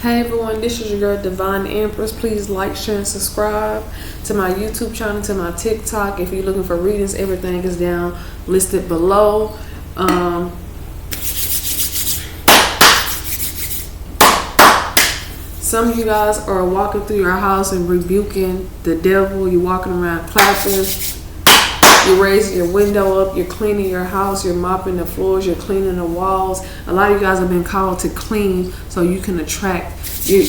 Hey everyone, this is your girl Divine Empress. Please like, share, and subscribe to my YouTube channel, to my TikTok. If you're looking for readings, everything is down listed below. Some of you guys are walking through your house and rebuking the devil. You're walking around clapping. You're raising your window up. You're cleaning your house. You're mopping the floors. You're cleaning the walls. A lot of you guys have been called to clean so you can attract. Stay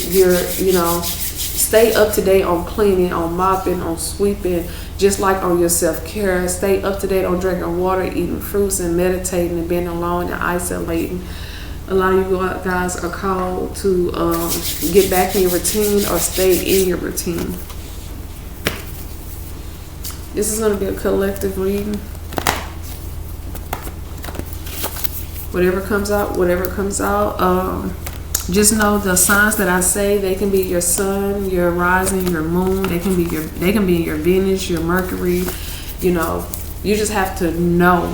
up to date on cleaning, on mopping, on sweeping, just like on your self-care. Stay up to date on drinking water, eating fruits, and meditating and being alone and isolating. A lot of you guys are called to get back in your routine or stay in your routine. This is going to be a collective reading. Whatever comes out. Just know the signs that I say, they can be your sun, your rising, your moon. They can be your Venus, your Mercury. You just have to know.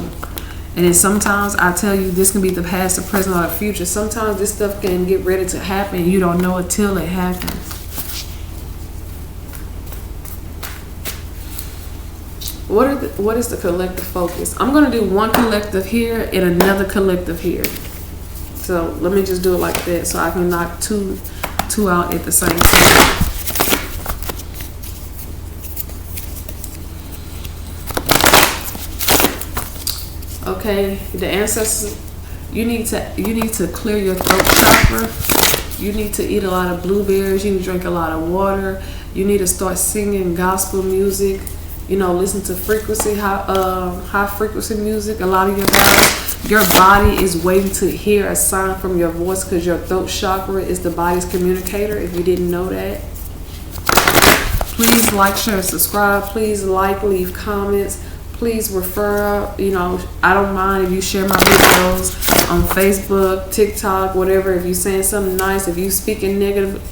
And then sometimes I tell you this can be the past, the present, or the future. Sometimes this stuff can get ready to happen. You don't know it till it happens. What is the collective focus? I'm going to do one collective here and another collective here. So let me just do it like that so I can knock two out at the same time. Okay, the ancestors, you need to clear your throat chakra. You need to eat a lot of blueberries. You need to drink a lot of water. You need to start singing gospel music. Listen to high frequency music. A lot of your body is waiting to hear a sign from your voice because your throat chakra is the body's communicator, if you didn't know that. Please like, share, and subscribe. Please leave comments. Please refer. I don't mind if you share my videos on Facebook, TikTok, whatever. If you're saying something nice, if you speaking negative,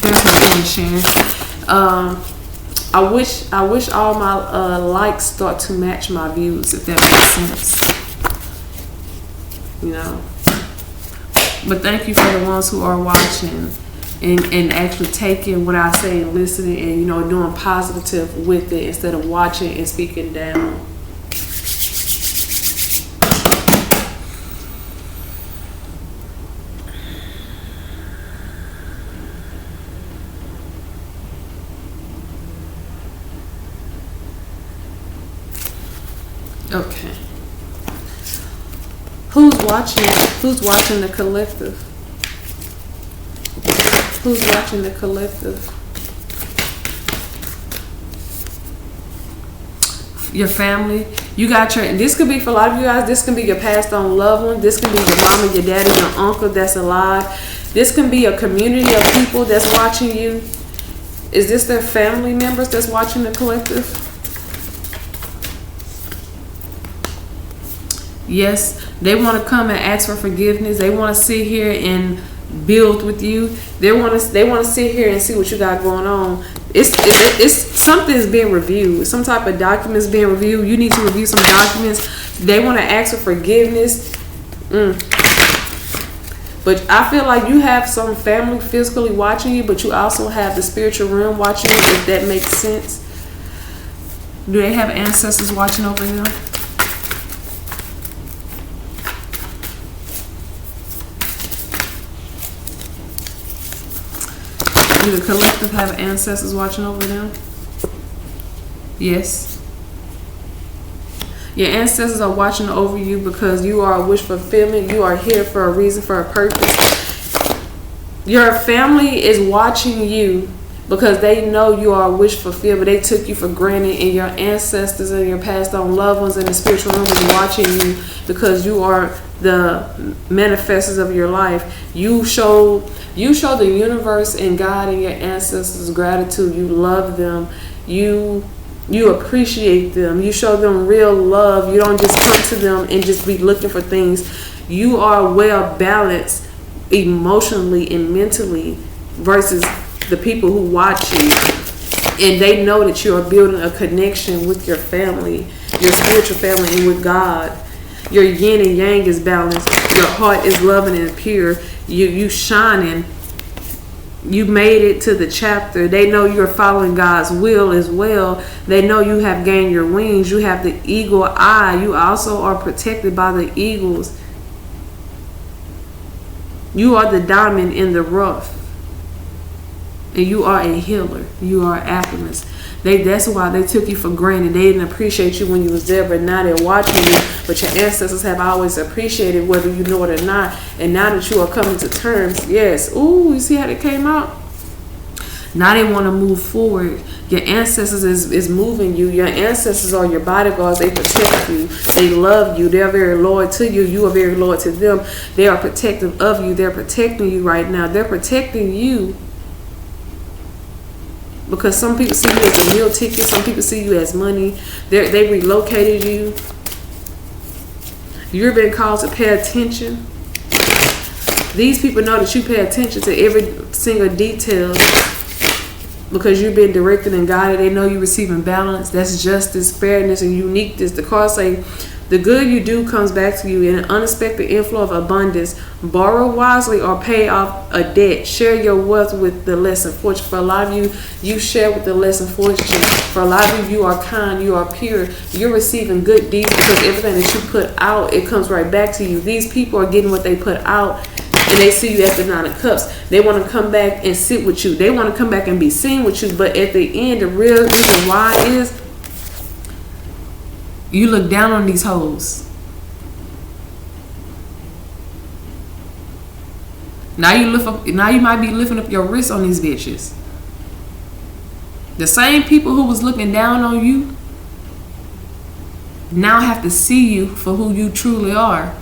there's no point in sharing. I wish all my likes start to match my views, if that makes sense. But thank you for the ones who are watching and actually taking what I say and listening and doing positive with it instead of watching and speaking down. Okay. Who's watching the collective? Who's watching the collective? Your family. This could be for a lot of you guys, this can be your passed on loved one. This can be your mama, your daddy, your uncle that's alive. This can be a community of people that's watching you. Is this their family members that's watching the collective? Yes, they want to come and ask for forgiveness. They want to sit here and build with you. They want to sit here and see what you got going on. It's something is being reviewed. Some type of documents being reviewed. You need to review some documents. They want to ask for forgiveness. But I feel like you have some family physically watching you, but you also have the spiritual realm watching you, if that makes sense. Do they have ancestors watching over them? Do the collective have ancestors watching over them? Yes. Your ancestors are watching over you because you are a wish fulfillment. You are here for a reason, for a purpose. Your family is watching you because they know you are a wish fulfillment. They took you for granted, and your ancestors and your passed on loved ones in the spiritual realm is watching you because you are the manifestors of your life. You show the universe and God and your ancestors gratitude. You love them. You appreciate them. You show them real love. You don't just come to them and just be looking for things. You are well balanced emotionally and mentally versus the people who watch you. And they know that you are building a connection with your family, your spiritual family, and with God. Your yin and yang is balanced. Your heart is loving and pure. You shining You made it to the chapter. They know you're following God's will as well. They know you have gained your wings. You have the eagle eye. You also are protected by the eagles. You are the diamond in the rough. And you are a healer. You are an alchemist. That's why they took you for granted. They didn't appreciate you when you was there, but now they're watching you. But your ancestors have always appreciated whether you know it or not. And now that you are coming to terms, yes. Ooh, you see how they came out? Now they want to move forward. Your ancestors is moving you. Your ancestors are your bodyguards. They protect you. They love you. They're very loyal to you. You are very loyal to them. They are protective of you. They're protecting you right now. They're protecting you. Because some people see you as a meal ticket. Some people see you as money. They relocated you. You're being called to pay attention. These people know that you pay attention to every single detail. Because you've been directed and guided. They know you're receiving balance. That's justice, fairness, and uniqueness. The cards say, the good you do comes back to you in an unexpected inflow of abundance. Borrow wisely or pay off a debt. Share your wealth with the less fortunate. For a lot of you, you share with the less fortunate. For a lot of you are kind, you are pure. You're receiving good deeds because everything that you put out, it comes right back to you. These people are getting what they put out. And they see you at the 9 of Cups. They want to come back and sit with you. They want to come back and be seen with you. But at the end, the real reason why is you look down on these hoes. Now you might be lifting up your wrist on these bitches. The same people who was looking down on you now have to see you for who you truly are.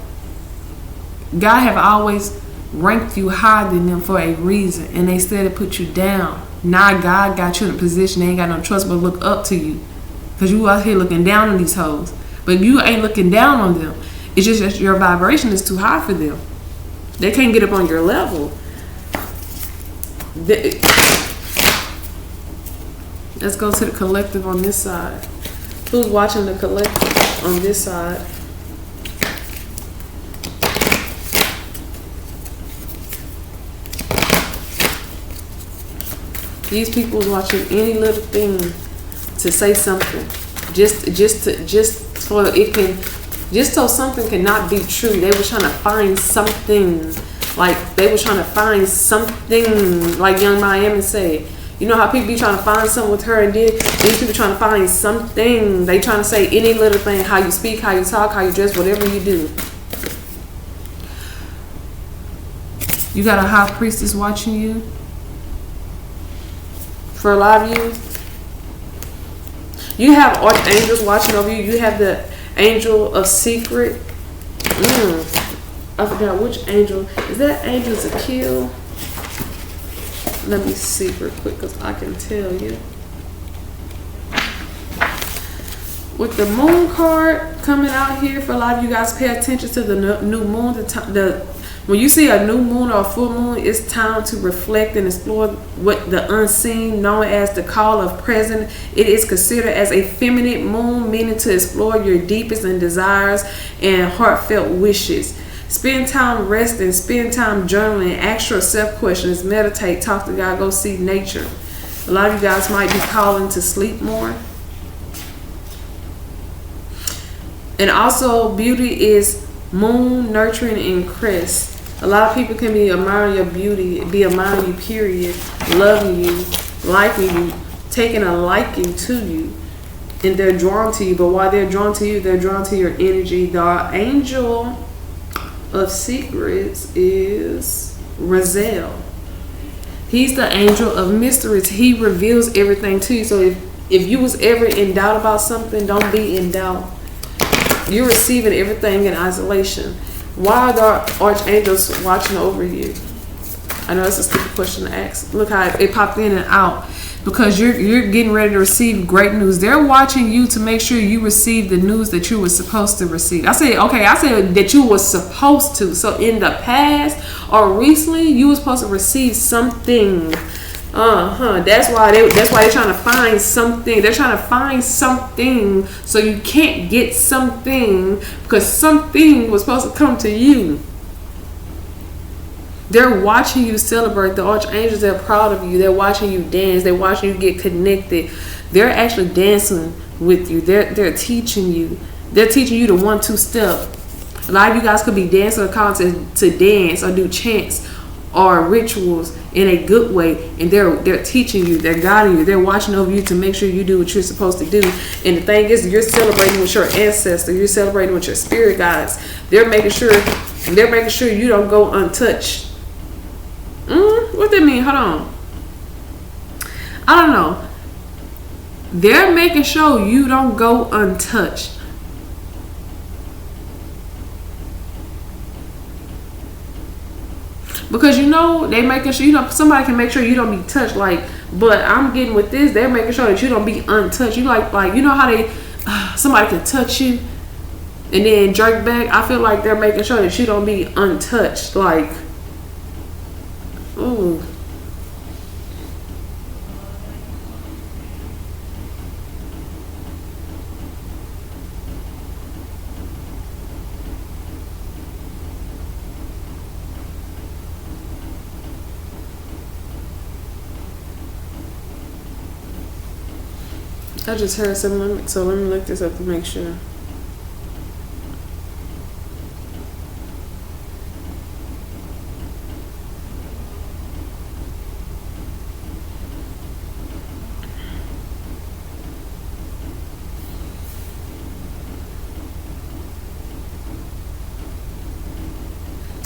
God have always ranked you higher than them for a reason, and they still put you down. Now God got you in a position they ain't got no choice but look up to you, because you out here looking down on these hoes, but you ain't looking down on them. It's just that your vibration is too high for them. They can't get up on your level. Let's go to the collective on this side. Who's watching the collective on this side? These people is watching any little thing to say something, just so something cannot be true. They were trying to find something, like Young Miami said. You know how people be trying to find something with her, and then these people trying to find something. They trying to say any little thing, how you speak, how you talk, how you dress, whatever you do. You got a high priestess watching you. For a lot of you have archangels watching over you. You have the angel of secret. I forgot which angel. Is that angel Zakil? Let me see real quick because I can tell you. With the moon card coming out here, for a lot of you guys, pay attention to the new moon. When you see a new moon or a full moon, it's time to reflect and explore what the unseen, known as the call of present. It is considered as a feminine moon, meaning to explore your deepest and desires and heartfelt wishes. Spend time resting, spend time journaling, ask yourself questions, meditate, talk to God, go see nature. A lot of you guys might be calling to sleep more. And also, beauty is moon, nurturing, and crest. A lot of people can be admiring your beauty, be admiring you, period, loving you, liking you, taking a liking to you, and they're drawn to you. But while they're drawn to you, they're drawn to your energy. The angel of secrets is Raziel. He's the angel of mysteries. He reveals everything to you. So if you was ever in doubt about something, don't be in doubt. You're receiving everything in isolation. Why are the archangels watching over you? I know it's a stupid question to ask. Look how it popped in and out. Because you're getting ready to receive great news. They're watching you to make sure you receive the news that you were supposed to receive. I said that you were supposed to. So in the past or recently, you were supposed to receive something. That's why they're trying to find something. They're trying to find something so you can't get something, because something was supposed to come to you. They're watching you celebrate. The archangels, they're proud of you. They're watching you dance. They're watching you get connected. They're actually dancing with you. They're teaching you. They're teaching you the 1-2 step. A lot of you guys could be dancing or called to dance or do chants or rituals in a good way, and they're teaching you, they're guiding you, they're watching over you to make sure you do what you're supposed to do. And the thing is, you're celebrating with your ancestor, you're celebrating with your spirit guides. They're making sure you don't go untouched. What that mean? Hold on. I don't know. They're making sure you don't go untouched. Because they making sure, somebody can make sure you don't be touched. Like, but I'm getting with this, they're making sure that you don't be untouched. You like how somebody can touch you and then jerk back. I feel like they're making sure that you don't be untouched. Like, ooh. I just heard something, so let me look this up to make sure.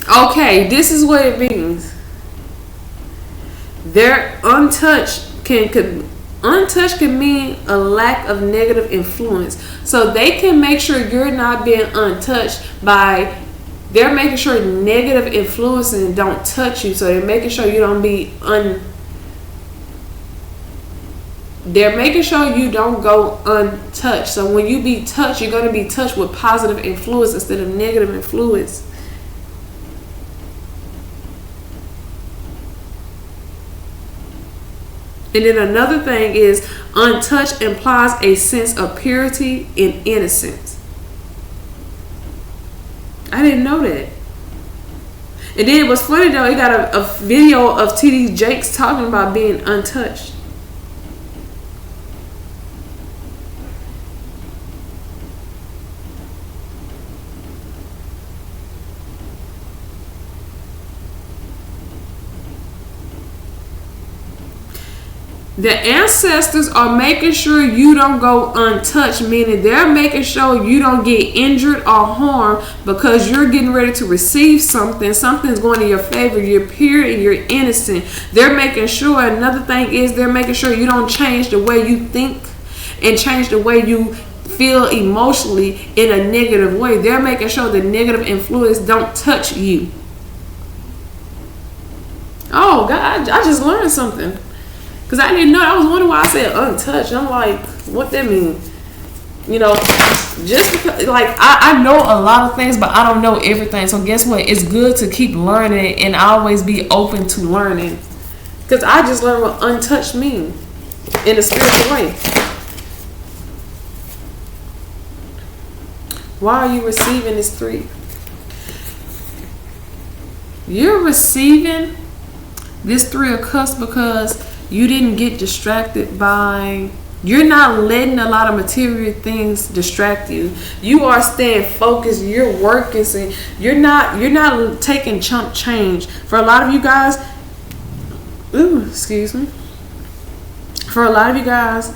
Okay, this is what it means. They're untouched untouched can mean a lack of negative influence. So they can make sure you're not being untouched by, they're making sure negative influences don't touch you. So they're making sure you don't be they're making sure you don't go untouched. So when you be touched, you're going to be touched with positive influence instead of negative influence. And then another thing is, untouched implies a sense of purity and innocence. I didn't know that. And then it was funny though, he got a video of TD Jakes talking about being untouched. The ancestors are making sure you don't go untouched, meaning they're making sure you don't get injured or harmed because you're getting ready to receive something. Something's going in your favor. You're pure and you're innocent. They're making sure, another thing is, they're making sure you don't change the way you think and change the way you feel emotionally in a negative way. They're making sure the negative influence don't touch you. Oh, God, I just learned something. Because I didn't know. I was wondering why I said untouched. I'm like, what that mean? Just because, like, I know a lot of things, but I don't know everything. So guess what? It's good to keep learning and always be open to learning. Because I just learned what untouched mean in a spiritual way. Why are you receiving this 3? You're receiving this 3 of Cups because you didn't get distracted by, you're not letting a lot of material things distract you. You are staying focused. You're working. So you're not taking chump change. For a lot of you guys, excuse me. For a lot of you guys,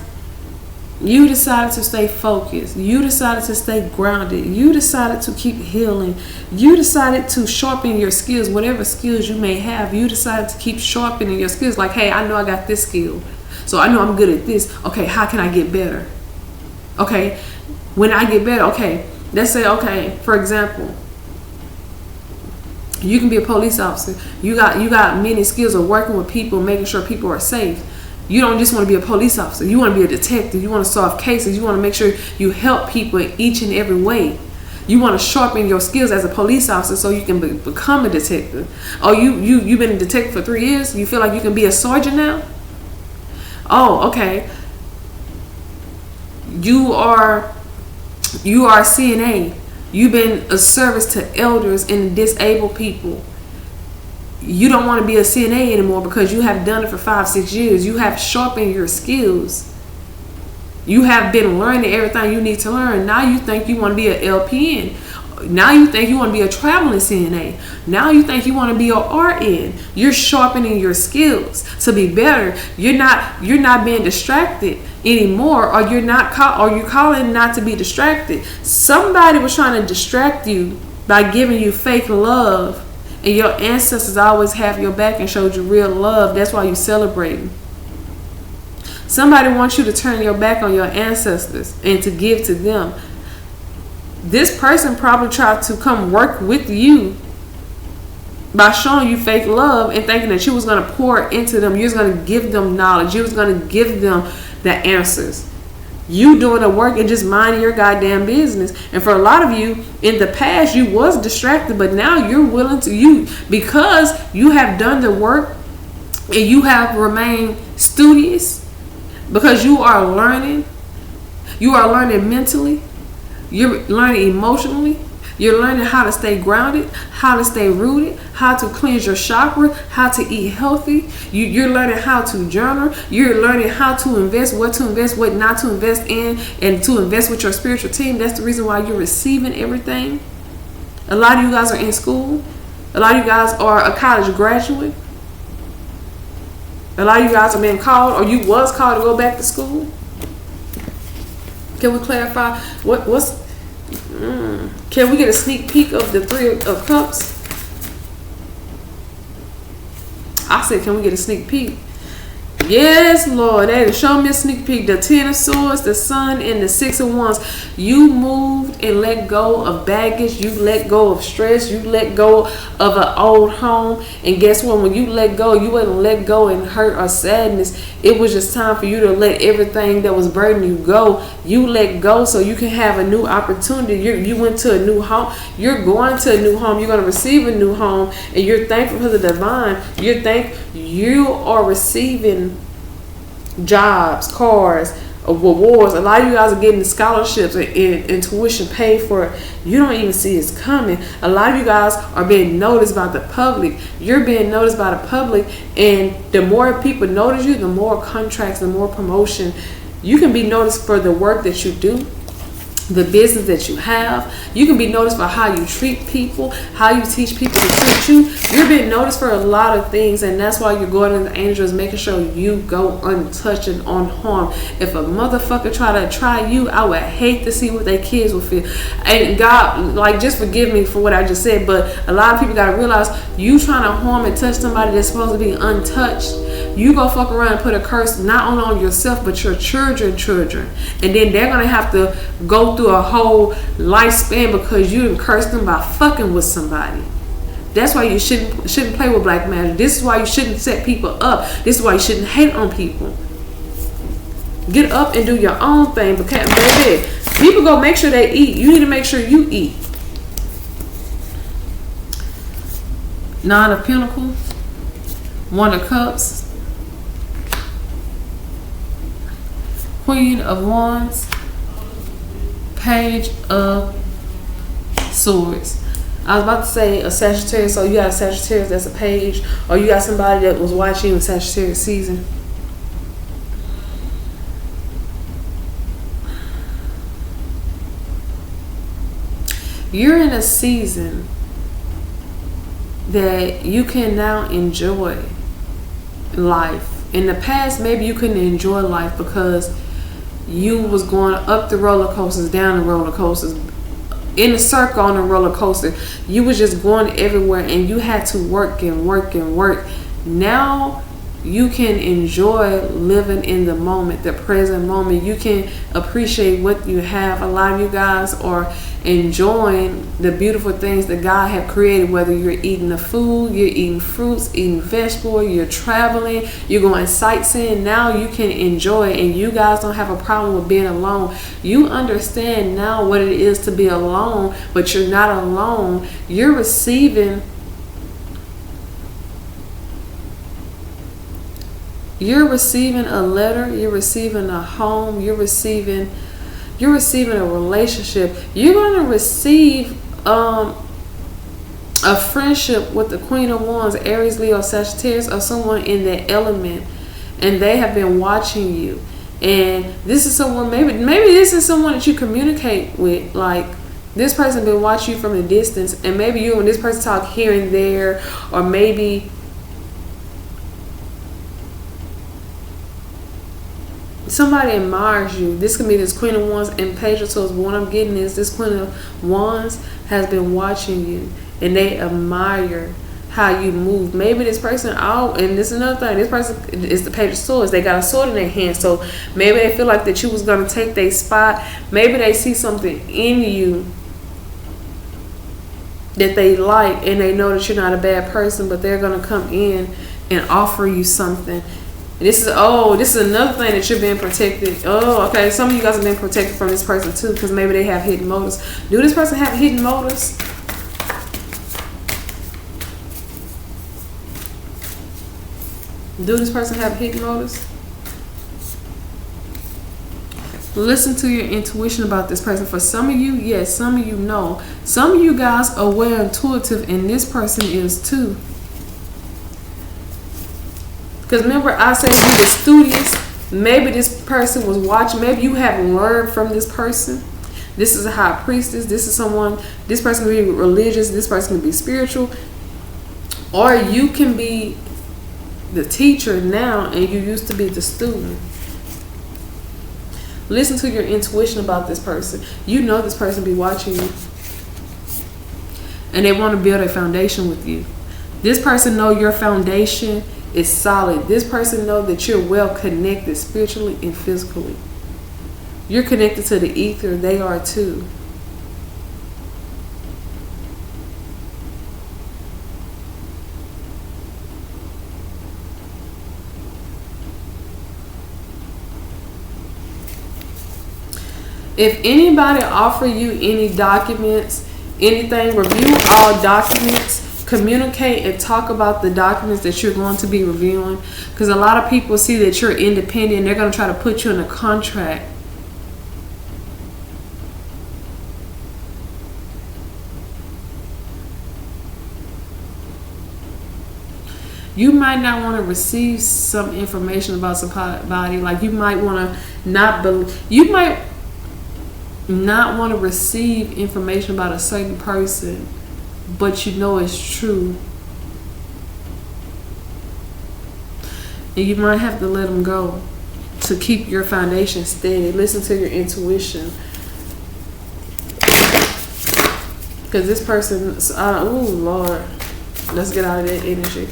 you decided to stay focused. You decided to stay grounded. You decided to keep healing. You decided to sharpen your skills, whatever skills you may have. You decided to keep sharpening your skills. Like, hey, I know I got this skill, so I know I'm good at this. Okay, how can I get better? Okay, when I get better, okay, let's say, okay, for example, you can be a police officer. You got many skills of working with people, making sure people are safe. You don't just want to be a police officer. You want to be a detective. You want to solve cases. You want to make sure you help people in each and every way. You want to sharpen your skills as a police officer so you can become a detective. Oh, you've been a detective for 3 years. You feel like you can be a sergeant now? Oh, okay. You are a CNA. You've been a service to elders and disabled people. you don't want to be a CNA anymore because you have done it for 5-6 years. You have sharpened your skills. You have been learning everything you need to learn. Now you think you want to be an LPN. Now you think you want to be a traveling CNA. Now you think you want to be an RN. You're sharpening your skills to be better. You're not being distracted anymore, or you're calling not to be distracted. Somebody was trying to distract you by giving you fake love, and your ancestors always have your back and showed you real love. That's why you're celebrating. Somebody wants you to turn your back on your ancestors and to give to them. This person probably tried to come work with you by showing you fake love and thinking that you was going to pour into them. You was going to give them knowledge. You was going to give them the answers. You doing the work and just minding your goddamn business. And for a lot of you, in the past, you was distracted, but now you're willing to, because you have done the work and you have remained studious, because you are learning. You are learning mentally. You're learning emotionally. You're learning how to stay grounded, how to stay rooted, how to cleanse your chakra, how to eat healthy. You're learning how to journal. You're learning how to invest, what not to invest in, and to invest with your spiritual team. That's the reason why you're receiving everything. A lot of you guys are in school. A lot of you guys are a college graduate. A lot of you guys are being called, or you was called to go back to school. Can we clarify can we get a sneak peek of the Three of Cups? I said, can we get a sneak peek? Yes, Lord. They show me a sneak peek. The Ten of Swords, the Sun, and the Six of Wands. You moved and let go of baggage. You let go of stress. You let go of an old home. And guess what? When you let go, you wouldn't let go in hurt or sadness. It was just time for you to let everything that was burdening you go. You let go so you can have a new opportunity. You went to a new home. You're going to a new home. You're going to receive a new home. And you're thankful for the divine. You are receiving jobs, cars, rewards. A lot of you guys are getting scholarships and tuition paid for. You don't even see it's coming. A lot of you guys are being noticed by the public. You're being noticed by the public, and the more people notice you, the more contracts, the more promotion. You can be noticed for the work that you do, the business that you have. You can be noticed for how you treat people, how you teach people to treat you. You're being noticed for a lot of things, and that's why you're going to the angels, making sure you go untouched and unharmed. If a motherfucker try you, I would hate to see what their kids will feel. And God, like, just forgive me for what I just said, but a lot of people got to realize, you trying to harm and touch somebody that's supposed to be untouched, you go fuck around and put a curse not only on yourself but your children, and then they're gonna have to go through a whole lifespan because you didn't curse them by fucking with somebody. That's why you shouldn't play with black magic. This is why you shouldn't set people up. This is why you shouldn't hate on people. Get up and do your own thing, because baby, people go make sure they eat. You need to make sure you eat. Nine of Pentacles, One of Cups, Queen of Wands, Page of Swords. I was about to say a Sagittarius, so you got a Sagittarius that's a page, or you got somebody that was watching in Sagittarius season. You're in a season that you can now enjoy life. In the past, maybe you couldn't enjoy life because you was going up the roller coasters, down the roller coasters, in a circle on a roller coaster. You was just going everywhere, and you had to work and work and work. Now you can enjoy living in the moment, the present moment. You can appreciate what you have. A lot of you guys are enjoying the beautiful things that God have created, whether you're eating the food, you're eating fruits, eating vegetables, you're traveling, you're going sightseeing. Now you can enjoy it, and you guys don't have a problem with being alone. You understand now what it is to be alone, but you're not alone. You're receiving a letter, you're receiving a home, you're receiving a relationship. You're going to receive a friendship with the Queen of Wands, Aries, Leo, Sagittarius, or someone in that element, and they have been watching you. And this is someone, maybe this is someone that you communicate with. Like, this person been watching you from a distance, and maybe you and this person talk here and there, or maybe somebody admires you. This could be this Queen of Wands and Page of Swords. But what I'm getting is this Queen of Wands has been watching you, and they admire how you move. Maybe this person, and this is another thing, this person is the Page of Swords. They got a sword in their hand, so maybe they feel like that you was going to take their spot. Maybe they see something in you that they like, and they know that you're not a bad person, but they're going to come in and offer you something. This is another thing that you're being protected. Oh, okay. Some of you guys have been protected from this person too, because maybe they have hidden motives. Do this person have hidden motives? Do this person have hidden motives? Listen to your intuition about this person. For some of you, yes. Some of you, no. Some of you guys are well intuitive, and this person is too. Because remember, I said be the studious. Maybe this person was watching. Maybe you have learned from this person. This is a high priestess. This is someone. This person can be religious. This person can be spiritual. Or you can be the teacher now, and you used to be the student. Listen to your intuition about this person. You know this person be watching you, and they want to build a foundation with you. This person know your foundation is solid. This person know that you're well connected spiritually and physically. You're connected to the ether. They are too. If anybody offer you any documents, anything, review all documents. Communicate and talk about the documents that you're going to be reviewing. Because a lot of people see that you're independent and they're going to try to put you in a contract. You might not want to receive some information about somebody. Like, you might want to not believe. You might not want to receive information about a certain person, but you know it's true. And you might have to let them go to keep your foundation steady. Listen to your intuition. Because this person, oh Lord, let's get out of that energy.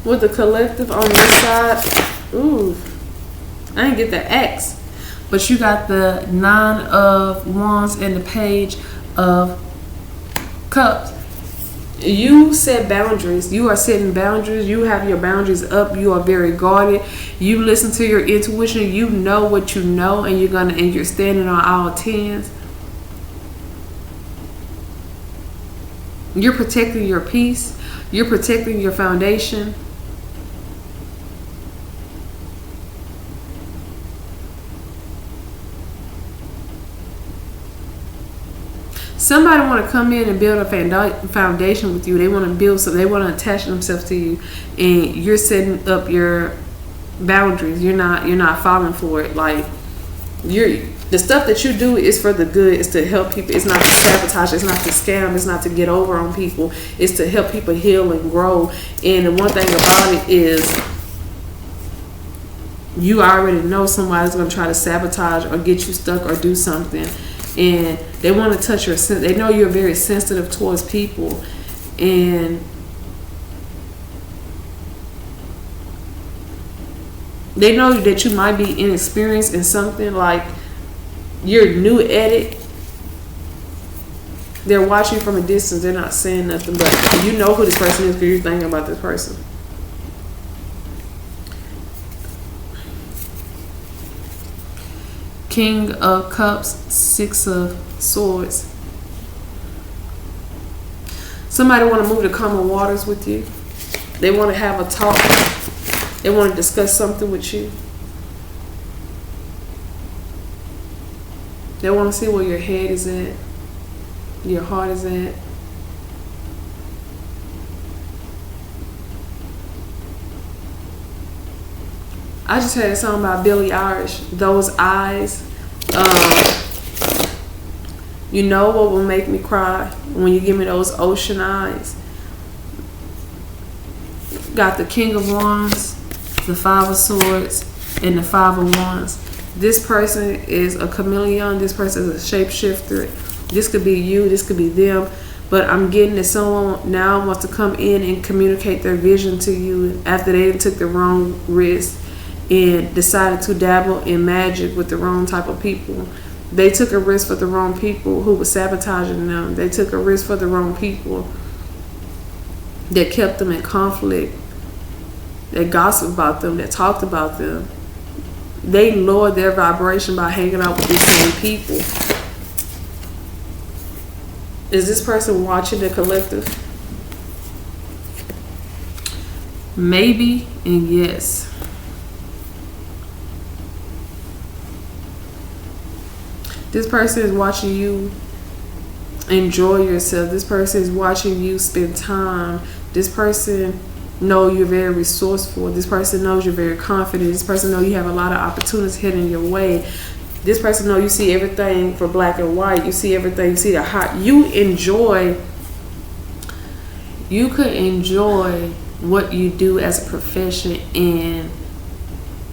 With the collective on this side, ooh, I didn't get the X, but you got the 9 of Wands and the Page of Cups. You set boundaries. You are setting boundaries. You have your boundaries up. You are very guarded. You listen to your intuition. You know what you know, and you're standing on all 10s. You're protecting your peace. You're protecting your foundation. Somebody want to come in and build a foundation with you. They want to build something. They want to attach themselves to you, and you're setting up your boundaries. You're not falling for it. Like, the stuff that you do is for the good. It's to help people. It's not to sabotage. It's not to scam. It's not to get over on people. It's to help people heal and grow. And the one thing about it is, you already know somebody's going to try to sabotage or get you stuck or do something. And they want to touch your sense. They know you're very sensitive towards people, and they know that you might be inexperienced in something. Like, you're new at it. They're watching from a distance. They're not saying nothing, but you know who this person is because you're thinking about this person. King of Cups, 6 of Swords. Somebody want to move to calmer waters with you. They want to have a talk. They want to discuss something with you. They want to see where your head is at, your heart is at. I just heard a song about Billie Eilish, Those Eyes. You know what will make me cry? When you give me those ocean eyes. Got the King of Wands, the Five of Swords, and the Five of Wands. This person is a chameleon. This person is a shapeshifter. This could be you. This could be them. But I'm getting that someone now wants to come in and communicate their vision to you after they took the wrong risk and decided to dabble in magic with the wrong type of people. They took a risk for the wrong people who were sabotaging them. They took a risk for the wrong people that kept them in conflict, that gossiped about them, that talked about them. They lowered their vibration by hanging out with these same people. Is this person watching the collective? Maybe and yes. This person is watching you enjoy yourself. This person is watching you spend time. This person knows you're very resourceful. This person knows you're very confident. This person knows you have a lot of opportunities heading your way. This person knows you see everything for black and white. You see everything. You see the hot. You could enjoy what you do as a profession, and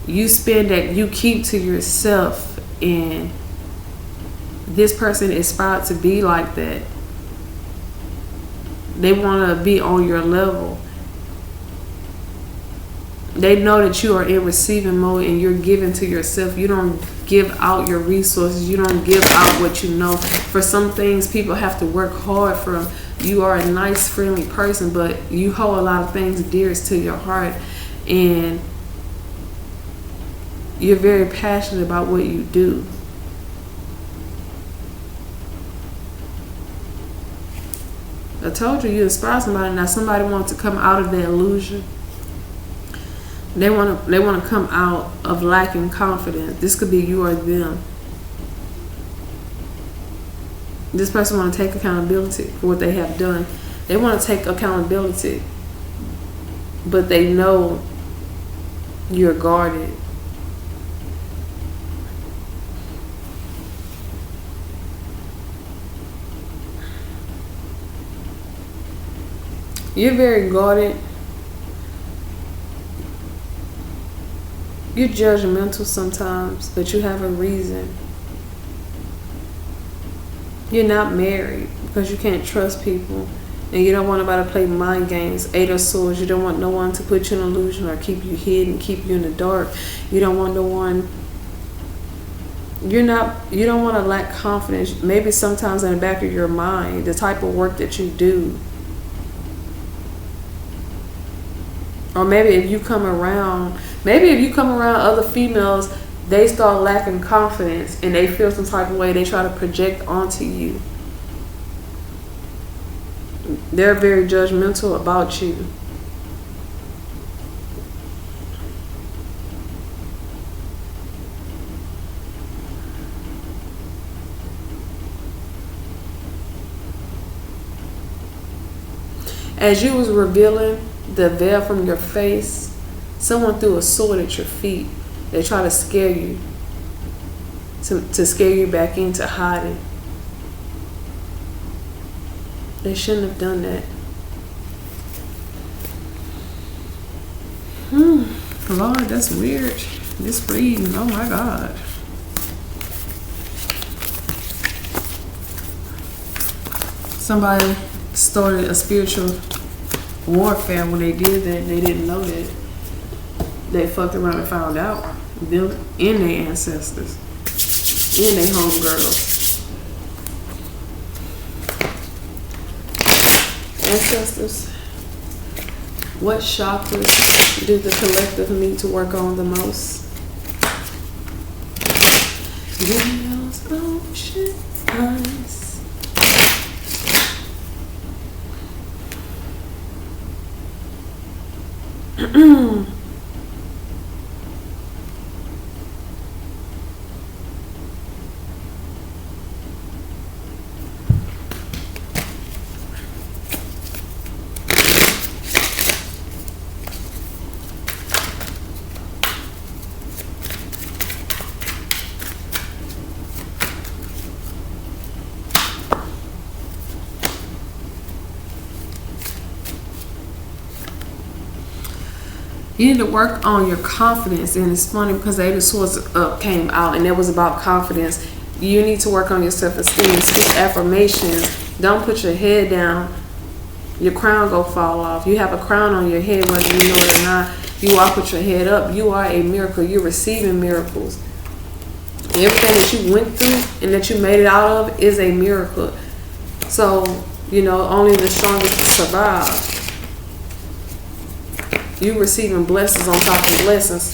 you spend that, you keep to yourself, and this person aspired to be like that. They want to be on your level. They know that you are in receiving mode and you're giving to yourself. You don't give out your resources. You don't give out what you know. For some things, people have to work hard for them. You are a nice, friendly person, but you hold a lot of things dearest to your heart. And you're very passionate about what you do. I told you, you inspire somebody. Now somebody wants to come out of the illusion. They want to come out of lacking confidence. This could be you or them. This person want to take accountability for what they have done. They want to take accountability, but they know you're guarded. You're very guarded. You're judgmental sometimes, but you have a reason. You're not married because you can't trust people. And you don't want nobody to play mind games. Eight of Swords. You don't want no one to put you in an illusion or keep you hidden, keep you in the dark. You don't want no one. You don't want to lack confidence. Maybe sometimes in the back of your mind, the type of work that you do. Or maybe if you come around other females, they start lacking confidence and they feel some type of way. They try to project onto you. They're very judgmental about you. As you was revealing the veil from your face, someone threw a sword at your feet. They try to scare you, to scare you back into hiding. They shouldn't have done that. Lord, that's weird. This reading, oh my God. Somebody started a spiritual warfare when they did that. They didn't know that. They fucked around and found out. Them and their ancestors. And their homegirls. Ancestors. What chakras do the collective need to work on the most? Those ocean eyes. You need to work on your confidence. And it's funny because the Eight of Swords came out and it was about confidence. You need to work on your self-esteem. Speak affirmations. Don't put your head down. Your crown go fall off. You have a crown on your head whether you know it or not. You walk with your head up. You are a miracle. You're receiving miracles. Everything that you went through and that you made it out of is a miracle. So, you know, only the strongest survive. You receiving blessings on top of blessings.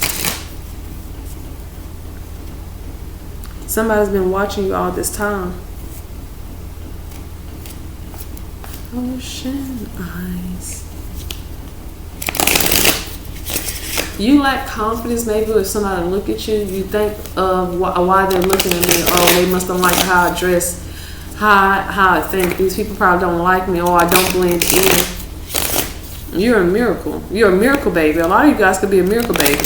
Somebody's been watching you all this time. Ocean eyes. You lack confidence. Maybe if somebody look at you, you think of why they're looking at me. Oh, they must have liked how I dress, how I think. These people probably don't like me, or I don't blend in. You're a miracle. You're a miracle baby. A lot of you guys could be a miracle baby.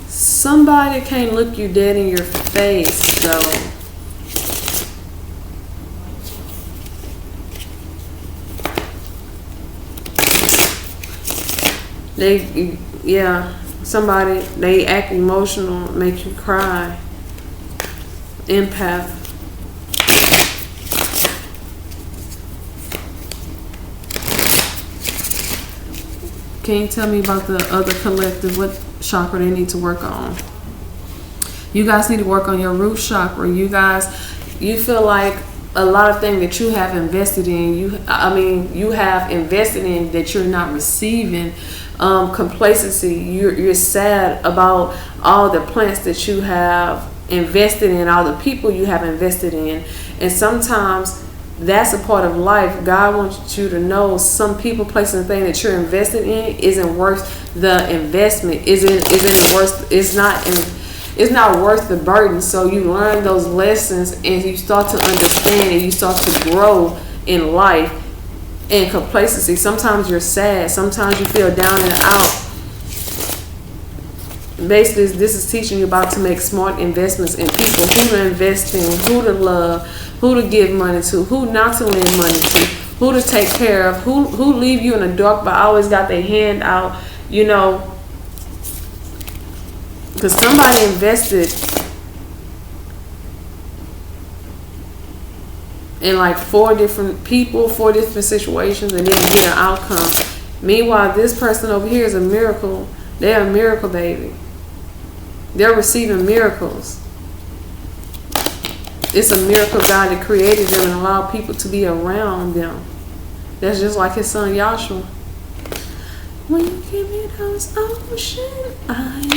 Somebody can't look you dead in your face, though. Somebody, they act emotional, make you cry. Empath. Can you tell me about the other collective? What chakra they need to work on? You guys need to work on your root chakra. You feel like a lot of things that you have invested in, you have invested in that you're not receiving. Complacency. You're sad about all the plants that you have invested in, all the people you have invested in, and sometimes that's a part of life. God wants you to know some people, places, and things that you're invested in isn't worth the investment. It's not worth the burden. So you learn those lessons and you start to understand and you start to grow in life. And complacency. Sometimes you're sad. Sometimes you feel down and out. Basically, this is teaching you about to make smart investments in people, who to invest in, who to love, who to give money to, who not to lend money to, who to take care of, who leave you in the dark but always got their hand out, you know. Because somebody invested in like 4 different people, 4 different situations, and didn't get an outcome. Meanwhile, this person over here is a miracle. They're a miracle baby. They're receiving miracles. It's a miracle God that created them and allowed people to be around them. That's just like his son Yahshua. When you give me those ocean eyes.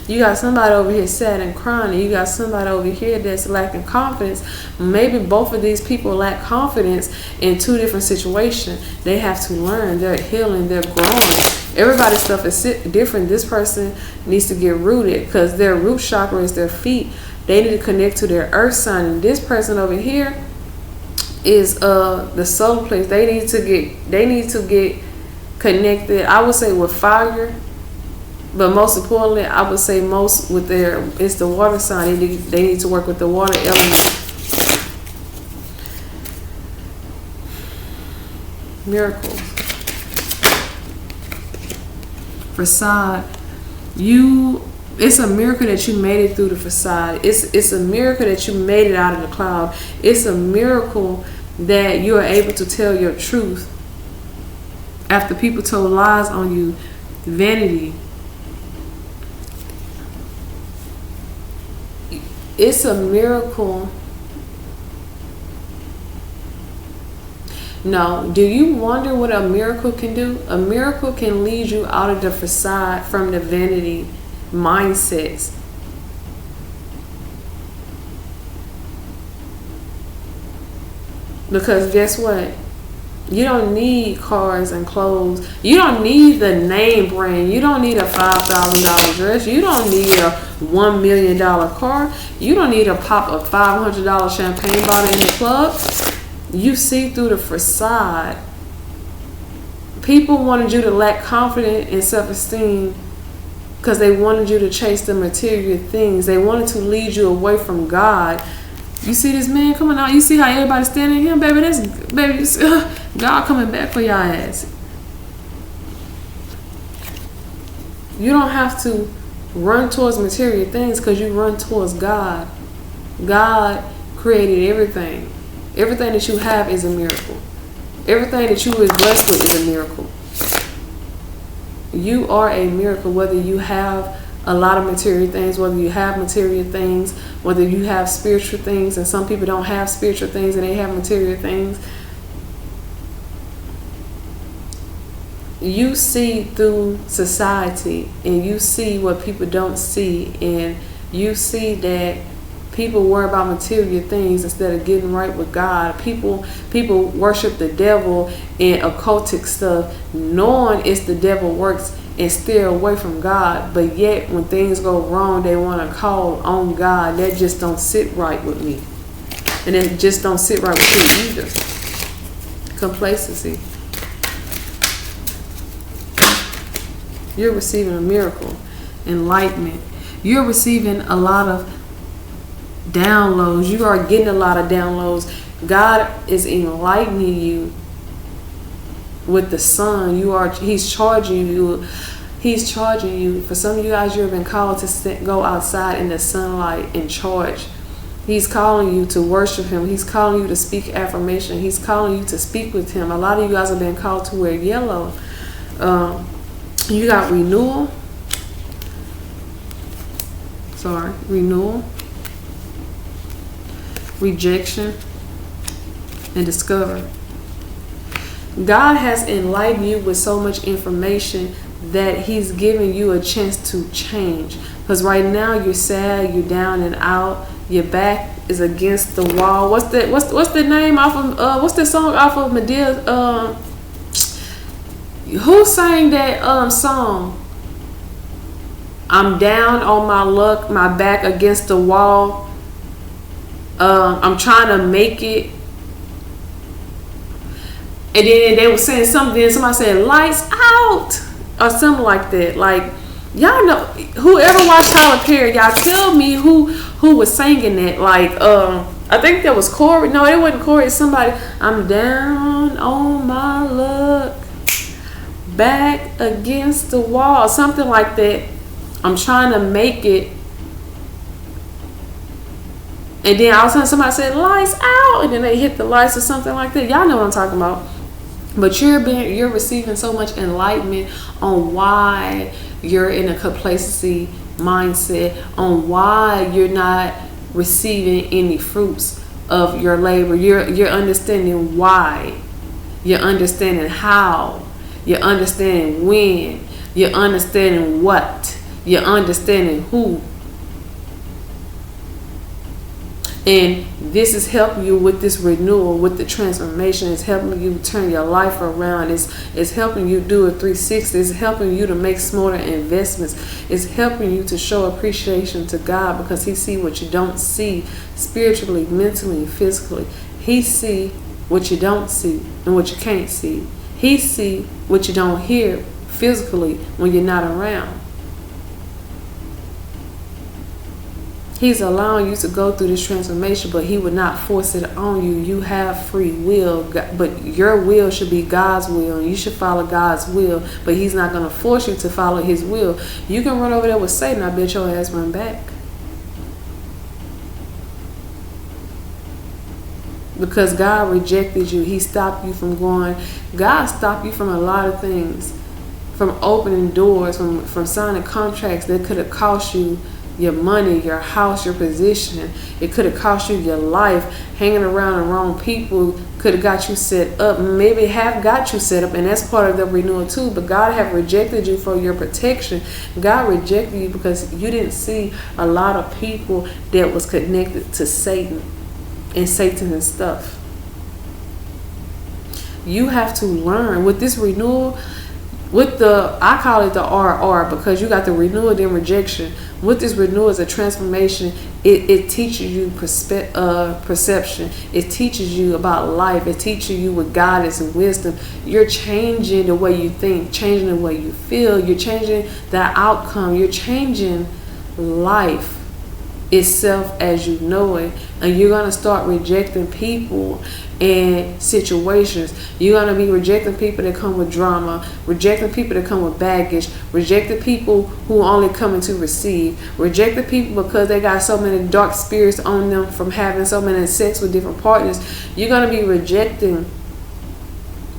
You got somebody over here sad and crying. You got somebody over here that's lacking confidence. Maybe both of these people lack confidence in 2 different situations. They have to learn. They're healing. They're growing. Everybody's stuff is different. This person needs to get rooted because their root chakra is their feet. They need to connect to their earth sign. And this person over here is the solar place. They need to get connected. I would say with fire. But most importantly, I would say it's the water sign. They need to work with the water element. Miracles. Facade. It's a miracle that you made it through the facade. It's a miracle that you made it out of the cloud. It's a miracle that you are able to tell your truth after people told lies on you. Vanity. It's a miracle. No, do you wonder what a miracle can do? A miracle can lead you out of the facade from the vanity mindsets. Because guess what? You don't need cars and clothes. You don't need the name brand. You don't need a $5,000 dress. You don't need a $1 million car. You don't need a pop of $500 champagne bottle in the club. You see through the facade. People wanted you to lack confidence and self-esteem because they wanted you to chase the material things. They wanted to lead you away from God. You see this man coming out? You see how everybody's standing here? Baby, you see, God coming back for your ass. You don't have to run towards material things because you run towards God. God created everything. Everything that you have is a miracle. Everything that you is blessed with is a miracle. You are a miracle, whether you have a lot of material things, whether you have material things, whether you have spiritual things, and some people don't have spiritual things and they have material things. You see through society, and you see what people don't see, and you see that people worry about material things instead of getting right with God. People worship the devil and occultic stuff, knowing it's the devil works, and steer away from God. But yet when things go wrong, they want to call on God. That just don't sit right with me. And it just don't sit right with you either. Complacency. You're receiving a miracle. Enlightenment. You're receiving a lot of downloads. You are getting a lot of downloads. God is enlightening you with the sun. He's charging you. He's charging you. For some of you guys, you've been called to go outside in the sunlight and charge. He's calling you to worship him. He's calling you to speak affirmation. He's calling you to speak with him. A lot of you guys have been called to wear yellow. You got renewal. Renewal, rejection, and discover. God has enlightened you with so much information that he's giving you a chance to change. Because right now you're sad, you're down and out, your back is against the wall. What's the name off of what's the song off of Medea? Who sang that song? I'm down on my luck, my back against the wall. I'm trying to make it. And then they were saying something, somebody said lights out or something like that. Like, y'all know, whoever watched Tyler Perry, y'all tell me who was singing that. Like, I think that was Corey. No, it wasn't Corey. It's somebody. I'm down on my luck, back against the wall, something like that. I'm trying to make it. And then all of a sudden somebody said lights out, and then they hit the lights or something like that. Y'all know what I'm talking about. But you're receiving so much enlightenment on why you're in a complacency mindset, on why you're not receiving any fruits of your labor. You're understanding why. You're understanding how. You're understanding when. You're understanding what. You're understanding who. And this is helping you with this renewal, with the transformation. It's helping you turn your life around. It's helping you do a 360. It's helping you to make smarter investments. It's helping you to show appreciation to God, because he see what you don't see spiritually, mentally, physically. He see what you don't see and what you can't see. He see what you don't hear physically when you're not around. He's allowing you to go through this transformation, but he would not force it on you. You have free will, but your will should be God's will, and you should follow God's will, but he's not going to force you to follow his will. You can run over there with Satan. I bet your ass run back. Because God rejected you. He stopped you from going. God stopped you from a lot of things. From opening doors, from signing contracts that could have cost you your money, your house, your position. It could have cost you your life. Hanging around the wrong people could have got you set up. Maybe have got you set up, and that's part of the renewal too. But God have rejected you for your protection. God rejected you because you didn't see a lot of people that was connected to Satan and Satan and stuff. You have to learn with this renewal. With I call it the RR, because you got the renewal then rejection. With this renewal is a transformation It teaches you perception. It teaches you about life. It teaches you with guidance and wisdom. You're changing the way you think, changing the way you feel. You're changing the outcome. You're changing life itself as you know it. And you're going to start rejecting people and situations. You're going to be rejecting people that come with drama, rejecting people that come with baggage, rejecting people who only coming to receive, rejecting people because they got so many dark spirits on them from having so many sex with different partners. You're going to be rejecting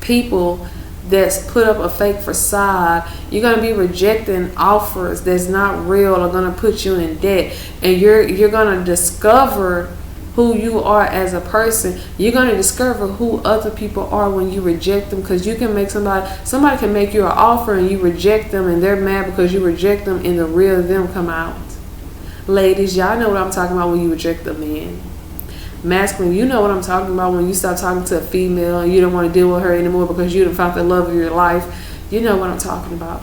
people that's put up a fake facade. You're going to be rejecting offers that's not real or going to put you in debt. And you're going to discover who you are as a person. You're going to discover who other people are when you reject them, because you can make somebody can make you an offer and you reject them and they're mad because you reject them and the real them come out. Ladies, y'all know what I'm talking about when you reject a man. Masculine, you know what I'm talking about when you start talking to a female and you don't want to deal with her anymore because you done found the love of your life. You know what I'm talking about.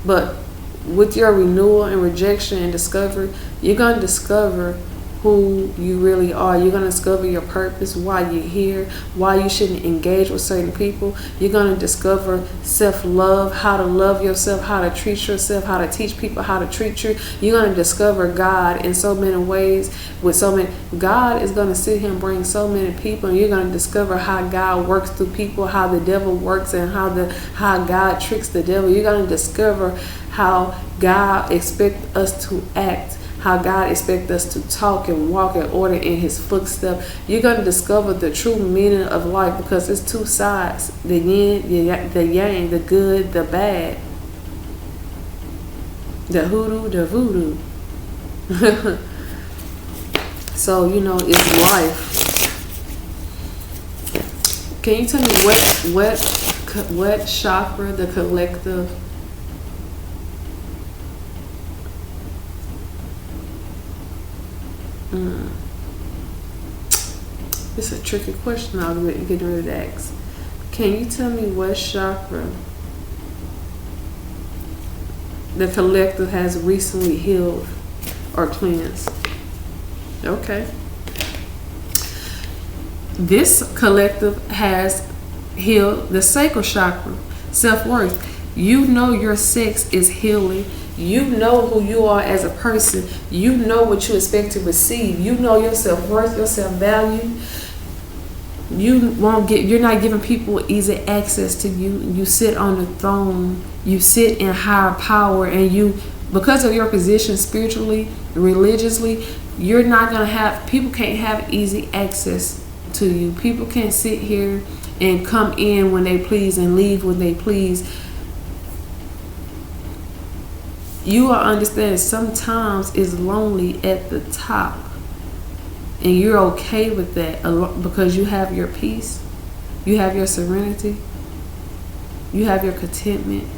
But with your renewal and rejection and discovery, you're going to discover who you really are. You're going to discover your purpose, why you're here, why you shouldn't engage with certain people. You're going to discover self-love, how to love yourself, how to treat yourself, how to teach people how to treat you. You're going to discover God in so many ways. God is going to sit here and bring so many people, and you're going to discover how God works through people, how the devil works, and how God tricks the devil. You're going to discover how God expects us to act, how God expects us to talk and walk in order in his footsteps. You're going to discover the true meaning of life, because it's two sides, the yin, the yang, the good, the bad, the hoodoo, the voodoo. So, it's life. Can you tell me what chakra the collective It's a tricky question I was getting ready to ask. Can you tell me what chakra the collective has recently healed or cleansed? Okay. This collective has healed the sacral chakra, self-worth. You know your sex is healing. You know who you are as a person. You know what you expect to receive. You know your self-worth, your self-value. You're not giving people easy access to you. You sit on the throne. You sit in higher power, and because of your position spiritually, religiously, you're not going to have, people can't have easy access to you. People can't sit here and come in when they please and leave when they please. You are understanding sometimes it's lonely at the top, and you're okay with that because you have your peace, you have your serenity, you have your contentment.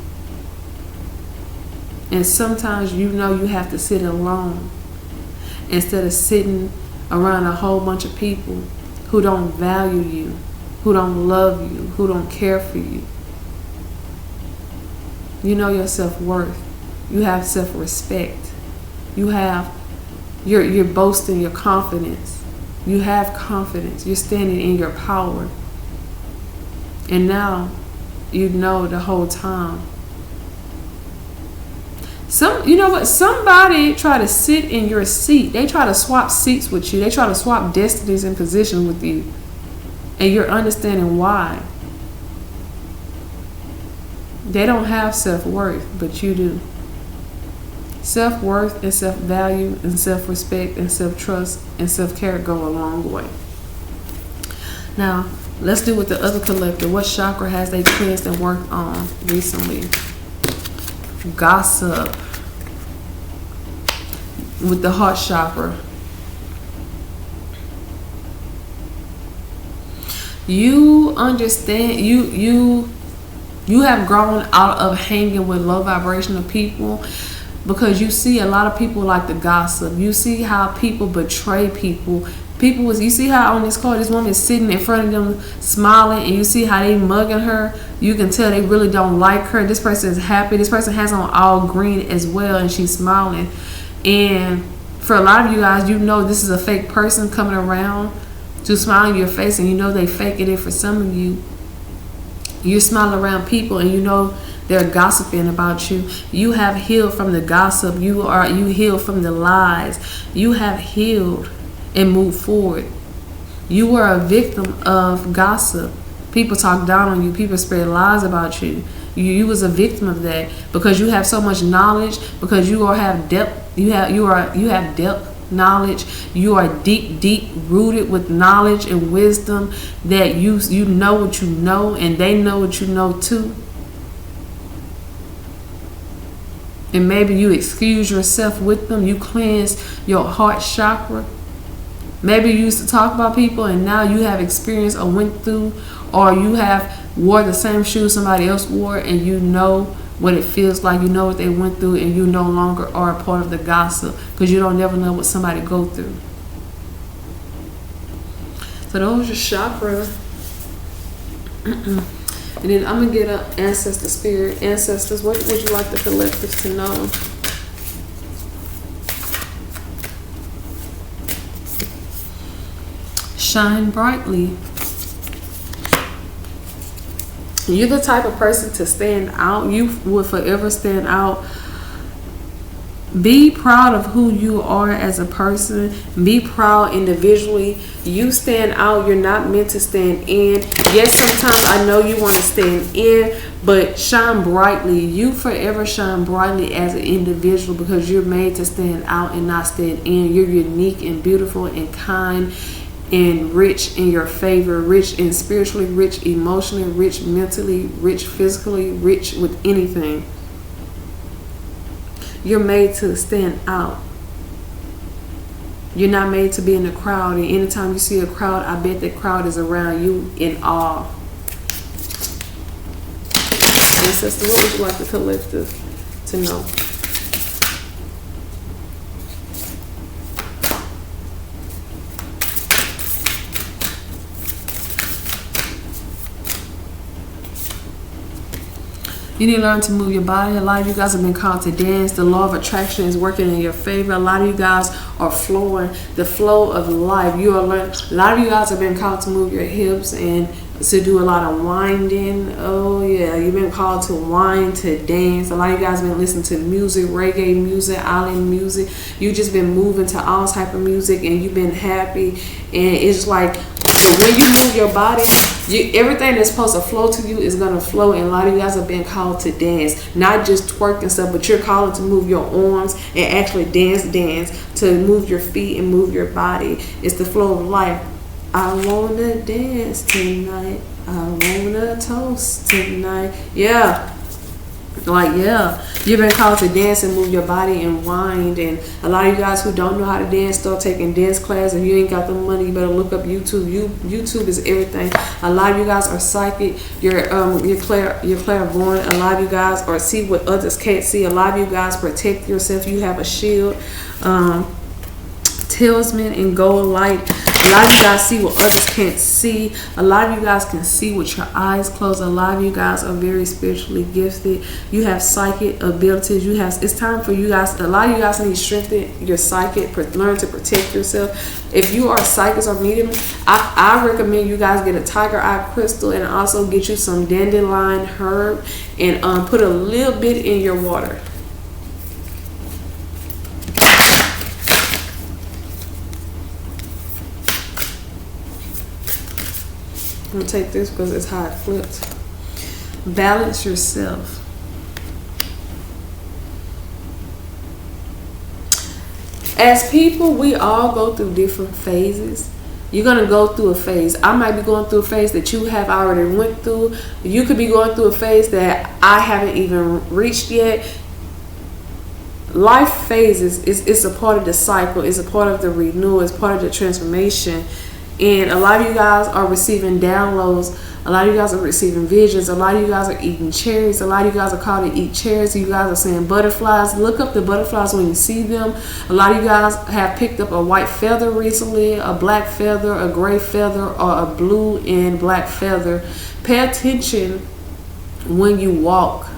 And sometimes you have to sit alone instead of sitting around a whole bunch of people who don't value you, who don't love you, who don't care for you. You know your self-worth. You have self-respect. You're boasting your confidence. You have confidence. You're standing in your power. And now you know the whole time. Somebody try to sit in your seat. They try to swap seats with you. They try to swap destinies and positions with you. And you're understanding why. They don't have self-worth, but you do. Self-worth and self-value and self-respect and self-trust and self-care go a long way. Now, let's do with the other collective. What chakra has they cleansed and worked on recently? Gossip. With the heart chakra. You understand, you have grown out of hanging with low vibrational people, because you see a lot of people like to gossip. You see how people betray people People was, you see how on this card, this woman is sitting in front of them smiling, and you see how they mugging her. You can tell they really don't like her. This person is happy. This person has on all green as well, and she's smiling. And for a lot of you guys, you know this is a fake person coming around to smile in your face, and you know they faking it. For some of you, you're smiling around people, and you know they're gossiping about you. You have healed from the gossip. You healed from the lies. You have healed and moved forward. You were a victim of gossip. People talk down on you. People spread lies about you. You was a victim of that because you have so much knowledge. Because you have depth. You have depth knowledge. You are deep rooted with knowledge and wisdom that you know what you know, and they know what you know too. And maybe you excuse yourself with them. You cleanse your heart chakra. Maybe you used to talk about people, and now you have experienced or went through, or you have wore the same shoes somebody else wore, and you know what it feels like. You know what they went through, and you no longer are a part of the gossip because you don't never know what somebody go through. So those are chakra. And then I'm going to get an ancestor spirit. Ancestors, what would you like the collectives to know? Shine brightly. You're the type of person to stand out. You will forever stand out. Be proud of who you are as a person. Be proud individually. You stand out. You're not meant to stand in. Yes, sometimes I know you want to stand in, but shine brightly. You forever shine brightly as an individual because you're made to stand out and not stand in. You're unique and beautiful and kind and rich in your favor, rich in spiritually, rich emotionally, rich mentally, rich physically, rich with anything. You're made to stand out. You're not made to be in a crowd, and anytime you see a crowd, I bet that crowd is around you in awe. Ancestor, what would you like the collective to know? You need to learn to move your body. A lot of you guys have been called to dance. The law of attraction is working in your favor. A lot of you guys are flowing. The flow of life. You are learning. A lot of you guys have been called to move your hips and to do a lot of winding. Oh yeah, you've been called to wind, to dance. A lot of you guys have been listening to music, reggae music, island music. You just been moving to all type of music, and you've been happy. And it's like when you move your body, everything that's supposed to flow to you is going to flow. And a lot of you guys have been called to dance, not just twerk and stuff, but you're called to move your arms and actually dance, to move your feet and move your body. It's the flow of life. I want to dance tonight. I want to toast tonight. Yeah. Like, yeah, you've been called to dance and move your body and wind. And a lot of you guys who don't know how to dance, start taking dance class. If you ain't got the money, you better look up YouTube. YouTube is everything. A lot of you guys are psychic. You're clairvoyant. A lot of you guys are see what others can't see. A lot of you guys protect yourself. You have a shield. Talisman and gold light. A lot of you guys see what others can't see. A lot of you guys can see with your eyes closed. A lot of you guys are very spiritually gifted. You have psychic abilities. It's time for you guys. A lot of you guys need to strengthen your psychic. Learn to protect yourself. If you are psychics or medium, I recommend you guys get a tiger eye crystal and also get you some dandelion herb and put a little bit in your water. I'm going to take this because it's how it flips. Balance yourself. As people, we all go through different phases. You're going to go through a phase. I might be going through a phase that you have already went through. You could be going through a phase that I haven't even reached yet. Life phases is a part of the cycle. It's a part of the renewal. It's part of the transformation. And a lot of you guys are receiving downloads. A lot of you guys are receiving visions. A lot of you guys are eating cherries. A lot of you guys are called to eat cherries. You guys are seeing butterflies. Look up the butterflies when you see them. A lot of you guys have picked up a white feather recently, a black feather, a gray feather, or a blue and black feather. Pay attention when you walk.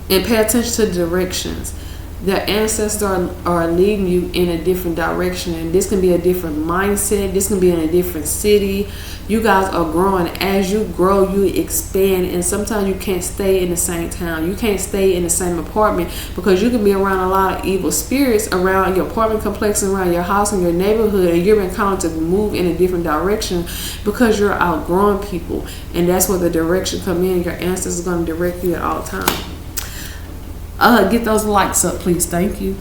And pay attention to directions. The ancestors are leading you in a different direction, and this can be a different mindset. This can be in a different city. You guys are growing. As you grow, you expand, and sometimes you can't stay in the same town. You can't stay in the same apartment, because you can be around a lot of evil spirits around your apartment complex, around your house and your neighborhood, and you're being called to move in a different direction because you're outgrowing people, and that's where the direction come in. Your ancestors are going to direct you at all times. Get those likes up, please. Thank you.